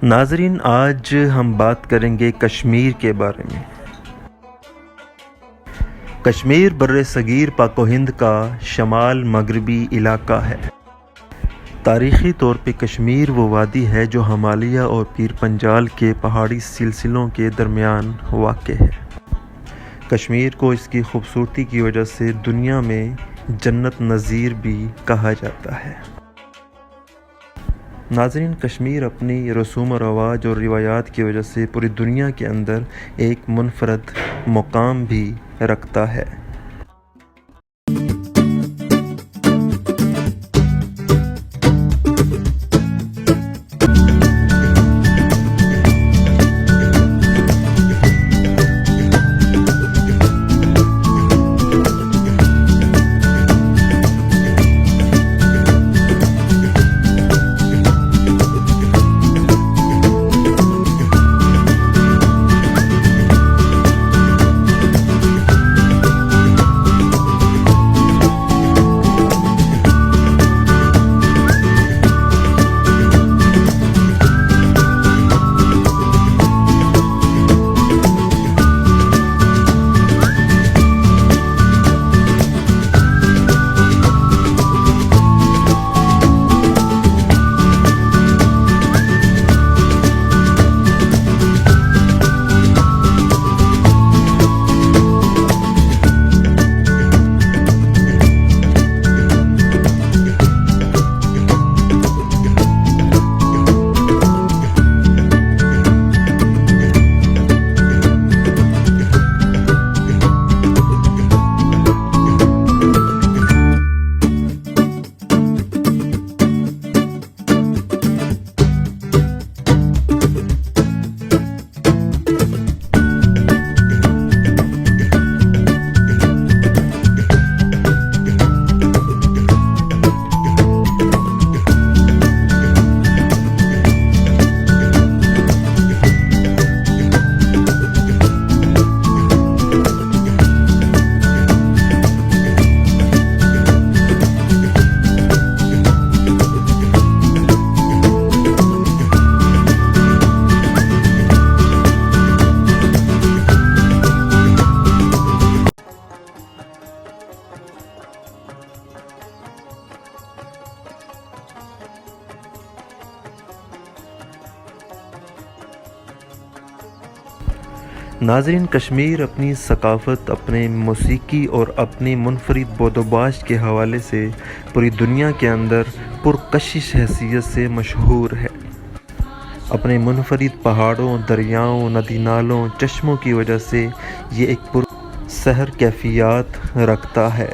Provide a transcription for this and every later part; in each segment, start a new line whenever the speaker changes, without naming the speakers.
ناظرین، آج ہم بات کریں گے کشمیر کے بارے میں۔ کشمیر بر صغیر پاک و ہند کا شمال مغربی علاقہ ہے۔ تاریخی طور پہ کشمیر وہ وادی ہے جو ہمالیہ اور پیر پنجال کے پہاڑی سلسلوں کے درمیان واقع ہے۔ کشمیر کو اس کی خوبصورتی کی وجہ سے دنیا میں جنت نظیر بھی کہا جاتا ہے۔ ناظرین، کشمیر اپنی رسوم و رواج اور روایات کی وجہ سے پوری دنیا کے اندر ایک منفرد مقام بھی رکھتا ہے۔ ناظرین، کشمیر اپنی ثقافت، اپنے موسیقی اور اپنی منفرد بود و باش کے حوالے سے پوری دنیا کے اندر پرکشش حیثیت سے مشہور ہے۔ اپنے منفرد پہاڑوں، دریاؤں، ندی نالوں، چشموں کی وجہ سے یہ ایک پرسحر کیفیت رکھتا ہے۔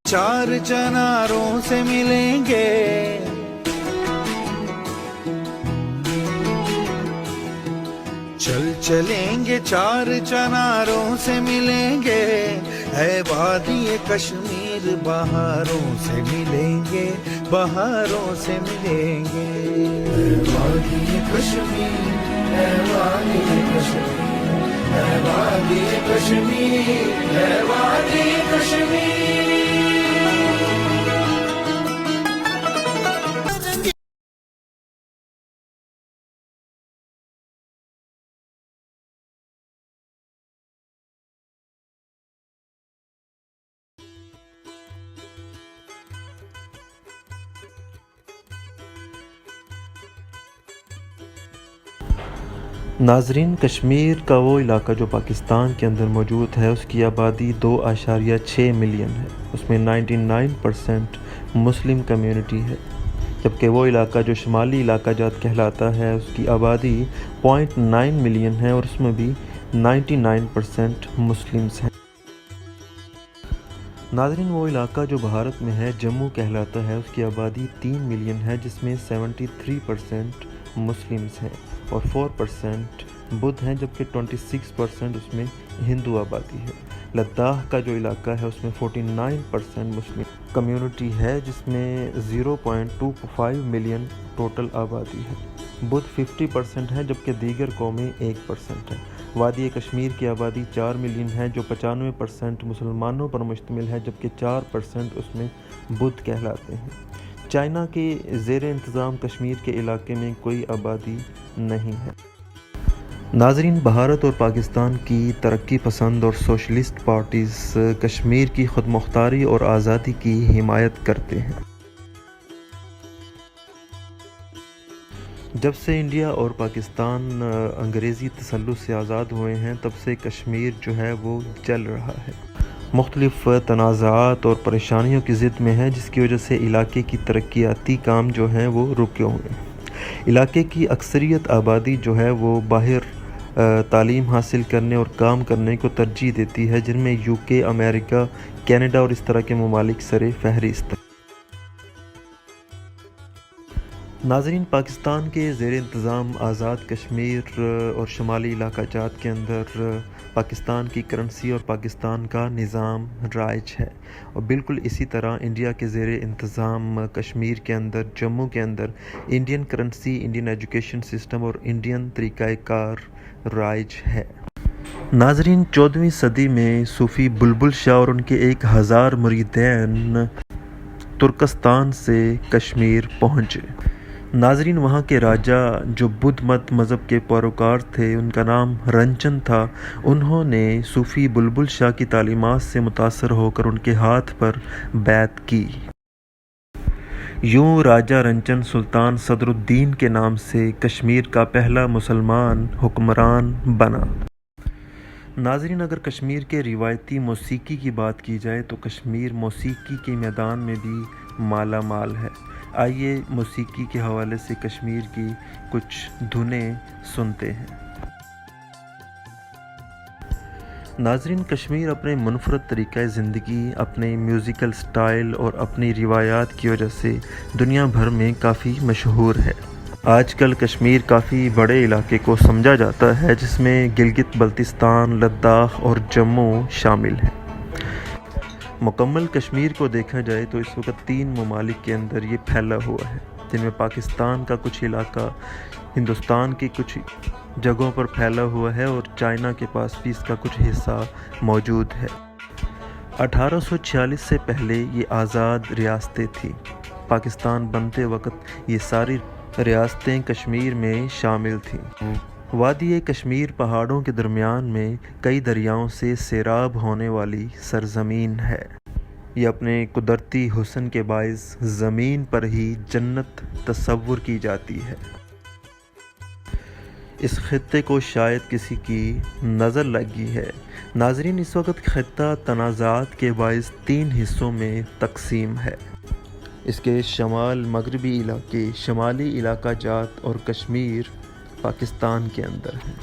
چار چناروں سے ملیں گے، چلیں گے چار چناروں سے ملیں گے، ہے وادی کشمیر بہاروں سے ملیں گے، بہاروں سے ملیں گے، ہے وادی کشمیر، ہے وادی کشمیر، ہے وادی کشمیر، ہے وادی کشمیر۔
ناظرین، کشمیر کا وہ علاقہ جو پاکستان کے اندر موجود ہے، اس کی آبادی 2.6 ملین ہے۔ اس میں 99% مسلم کمیونٹی ہے، جبکہ وہ علاقہ جو شمالی علاقہ جات کہلاتا ہے، اس کی آبادی 0.9 ملین ہے اور اس میں بھی 99% مسلمز ہیں۔ ناظرین، وہ علاقہ جو بھارت میں ہے جموں کہلاتا ہے، اس کی آبادی 3 ملین ہے، جس میں 73% مسلمز ہیں اور 4% بدھ ہیں، جبکہ 26% اس میں ہندو آبادی ہے۔ لداخ کا جو علاقہ ہے اس میں 49% مسلم کمیونٹی ہے، جس میں 0.25 ملین ٹوٹل آبادی ہے۔ بدھ 50% ہے، جبکہ دیگر قومیں 1% ہیں۔ وادی کشمیر کی آبادی 4 ملین ہے، جو 95% مسلمانوں پر مشتمل ہے، جبکہ 4% اس میں بدھ کہلاتے ہیں۔ چائنا کے زیر انتظام کشمیر کے علاقے میں کوئی آبادی نہیں ہے۔ ناظرین، بھارت اور پاکستان کی ترقی پسند اور سوشلسٹ پارٹیز کشمیر کی خود مختاری اور آزادی کی حمایت کرتے ہیں۔ جب سے انڈیا اور پاکستان انگریزی تسلط سے آزاد ہوئے ہیں، تب سے کشمیر جو ہے وہ جل رہا ہے، مختلف تنازعات اور پریشانیوں کی زد میں ہے، جس کی وجہ سے علاقے کی ترقیاتی کام جو ہیں وہ رکے ہوئے ہیں۔ علاقے کی اکثریت آبادی جو ہے وہ باہر تعلیم حاصل کرنے اور کام کرنے کو ترجیح دیتی ہے، جن میں UK، امریکہ، کینیڈا اور اس طرح کے ممالک سر فہرست ہیں۔ ناظرین، پاکستان کے زیر انتظام آزاد کشمیر اور شمالی علاقہ جات کے اندر پاکستان کی کرنسی اور پاکستان کا نظام رائج ہے، اور بالکل اسی طرح انڈیا کے زیر انتظام کشمیر کے اندر، جموں کے اندر Indian currency, Indian education system اور انڈین طریقہ کار رائج ہے۔ ناظرین، 14ویں صدی میں صوفی بلبل شاہ اور ان کے 1000 مریدین ترکستان سے کشمیر پہنچے۔ ناظرین، وہاں کے راجہ جو بدھ مت مذہب کے پیروکار تھے، ان کا نام رنچن تھا، انہوں نے صوفی بلبل شاہ کی تعلیمات سے متاثر ہو کر ان کے ہاتھ پر بیعت کی۔ یوں راجہ رنچن سلطان صدر الدین کے نام سے کشمیر کا پہلا مسلمان حکمران بنا۔ ناظرین، اگر کشمیر کے روایتی موسیقی کی بات کی جائے تو کشمیر موسیقی کے میدان میں بھی مالا مال ہے۔ آئیے موسیقی کے حوالے سے کشمیر کی کچھ دھنیں سنتے ہیں۔ ناظرین، کشمیر اپنے منفرد طریقہ زندگی، اپنے میوزیکل سٹائل اور اپنی روایات کی وجہ سے دنیا بھر میں کافی مشہور ہے۔ آج کل کشمیر کافی بڑے علاقے کو سمجھا جاتا ہے، جس میں گلگت بلتستان، لداخ اور جموں شامل ہیں۔ مکمل کشمیر کو دیکھا جائے تو اس وقت 3 ممالک کے اندر یہ پھیلا ہوا ہے، جن میں پاکستان کا کچھ علاقہ ہندوستان کی کچھ جگہوں پر پھیلا ہوا ہے، اور چائنا کے پاس بھی اس کا کچھ حصہ موجود ہے۔ 1846 سے پہلے یہ آزاد ریاستیں تھیں۔ پاکستان بنتے وقت یہ ساری ریاستیں کشمیر میں شامل تھیں۔ وادی کشمیر پہاڑوں کے درمیان میں کئی دریاؤں سے سیراب ہونے والی سرزمین ہے۔ یہ اپنے قدرتی حسن کے باعث زمین پر ہی جنت تصور کی جاتی ہے۔ اس خطے کو شاید کسی کی نظر لگی ہے۔ ناظرین، اس وقت خطہ تنازعات کے باعث 3 حصوں میں تقسیم ہے۔ اس کے شمال مغربی علاقے، شمالی علاقہ جات اور کشمیر پاکستان کے اندر ہیں،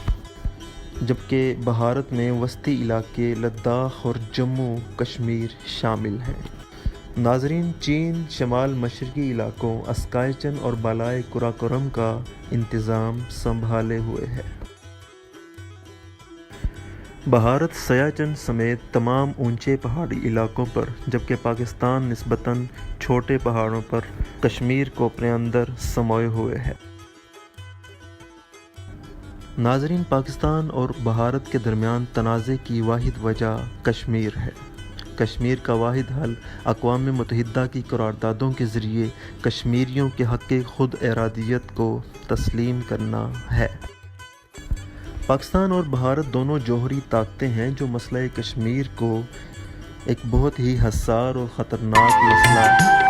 جبکہ بھارت میں وسطی علاقے لداخ اور جموں کشمیر شامل ہیں۔ ناظرین، چین شمال مشرقی علاقوں اسکائچن اور بالائے قراقرم کا انتظام سنبھالے ہوئے ہے۔ بھارت سیاچن سمیت تمام اونچے پہاڑی علاقوں پر، جبکہ پاکستان نسبتاً چھوٹے پہاڑوں پر کشمیر کو اپنے اندر سموئے ہوئے ہے۔ ناظرین، پاکستان اور بھارت کے درمیان تنازع کی واحد وجہ کشمیر ہے۔ کشمیر کا واحد حل اقوام متحدہ کی قراردادوں کے ذریعے کشمیریوں کے حق خود ارادیت کو تسلیم کرنا ہے۔ پاکستان اور بھارت دونوں جوہری طاقتیں ہیں جو مسئلہ کشمیر کو ایک بہت ہی حساس اور خطرناک مسئلہ